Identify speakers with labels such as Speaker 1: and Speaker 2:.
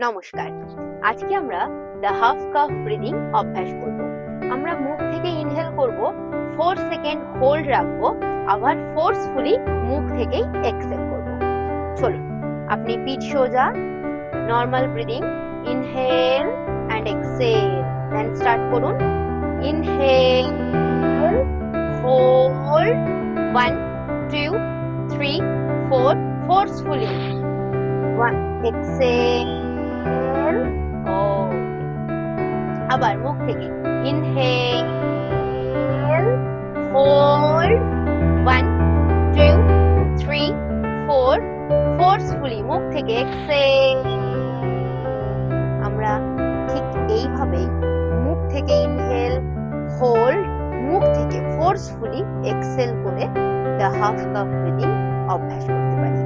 Speaker 1: নমস্কার। আজকে আমরা দ্য হাফ কাপ ব্রিদিং অভ্যাস করব। আমরা মুখ থেকে ইনহেল করব, 4 সেকেন্ড হোল্ড রাখবো, আবার ফোর্সফুলি মুখ থেকেই এক্সহেল করব। চলুন, আপনি পিঠ সোজা, normal breathing, inhale and exhale, then start করুন। ইনহেল, হোল্ড, 1 2 3 4, ফোর্সফুলি 1, এক্সহেল, আবার মুখ থেকে ইনহেল, হোল্ড, 1 2 3 4, ফোর্সফুলি মুখ থেকে এক্সহেল। আমরা ঠিক এইভাবেই মুখ থেকে ইনহেল, হোল্ড, মুখ থেকে ফোর্সফুলি এক্সহেল করে দ্য হাফ কাপ ব্রিদিং অভ্যাস করতে পারি।